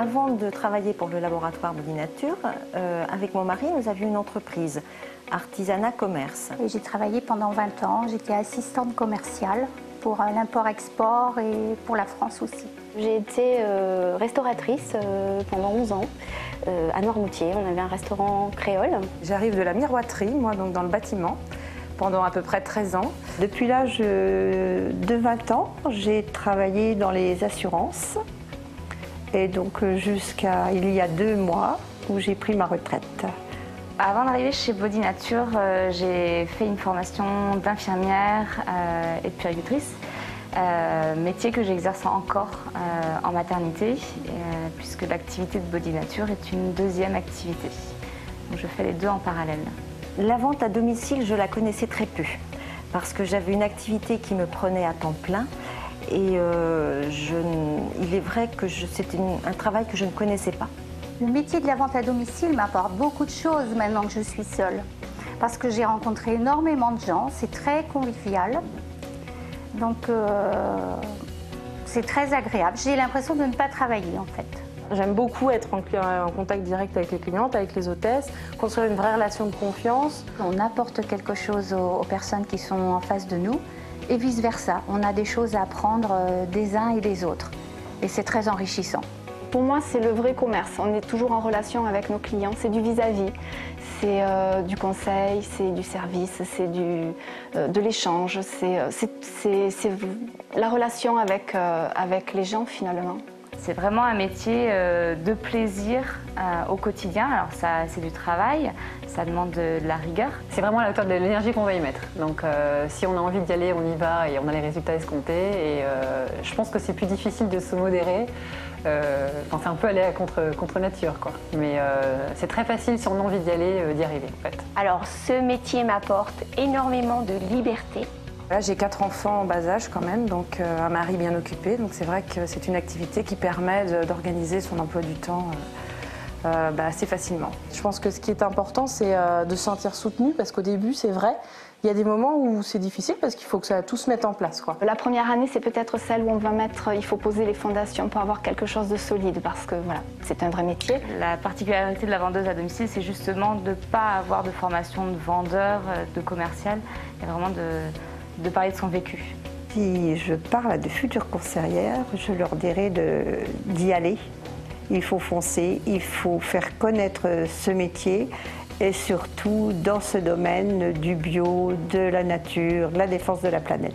Avant de travailler pour le laboratoire Bodinature, avec mon mari, nous avions une entreprise, Artisanat Commerce. J'ai travaillé pendant 20 ans, j'étais assistante commerciale pour l'import-export et pour la France aussi. J'ai été restauratrice pendant 11 ans à Noirmoutier. On avait un restaurant créole. J'arrive de la miroiterie, moi, donc dans le bâtiment, pendant à peu près 13 ans. Depuis l'âge de 20 ans, j'ai travaillé dans les assurances. Et donc jusqu'à il y a 2 mois où j'ai pris ma retraite. Avant d'arriver chez Bodinature, j'ai fait une formation d'infirmière et de puéricultrice, métier que j'exerce encore en maternité, puisque l'activité de Bodinature est une deuxième activité. Donc je fais les deux en parallèle. La vente à domicile, je la connaissais très peu, parce que j'avais une activité qui me prenait à temps plein. Et il est vrai que c'était un travail que je ne connaissais pas. Le métier de la vente à domicile m'apporte beaucoup de choses maintenant que je suis seule. Parce que j'ai rencontré énormément de gens, c'est très convivial. Donc c'est très agréable. J'ai l'impression de ne pas travailler en fait. J'aime beaucoup être en contact direct avec les clientes, avec les hôtesses, construire une vraie relation de confiance. On apporte quelque chose aux personnes qui sont en face de nous. Et vice-versa, on a des choses à apprendre des uns et des autres. Et c'est très enrichissant. Pour moi, c'est le vrai commerce. On est toujours en relation avec nos clients. C'est du vis-à-vis, c'est du conseil, c'est du service, c'est de l'échange. C'est la relation avec les gens finalement. C'est vraiment un métier de plaisir au quotidien. Alors ça, c'est du travail, ça demande de la rigueur. C'est vraiment à la hauteur de l'énergie qu'on va y mettre. Donc si on a envie d'y aller, on y va et on a les résultats escomptés. Et je pense que c'est plus difficile de se modérer. C'est un peu aller contre nature, quoi. Mais c'est très facile si on a envie d'y aller, d'y arriver en fait. Alors ce métier m'apporte énormément de liberté. Là, j'ai 4 enfants en bas âge quand même, donc un mari bien occupé. Donc c'est vrai que c'est une activité qui permet d'organiser son emploi du temps assez facilement. Je pense que ce qui est important, c'est de se sentir soutenu, parce qu'au début, c'est vrai, il y a des moments où c'est difficile parce qu'il faut que tout se mette en place, quoi. La première année, c'est peut-être celle où il faut poser les fondations pour avoir quelque chose de solide, parce que voilà, c'est un vrai métier. La particularité de la vendeuse à domicile, c'est justement de ne pas avoir de formation de vendeur, de commercial, et vraiment de parler de son vécu. Si je parle à de futures conseillères, je leur dirais d'y aller. Il faut foncer, il faut faire connaître ce métier et surtout dans ce domaine du bio, de la nature, de la défense de la planète.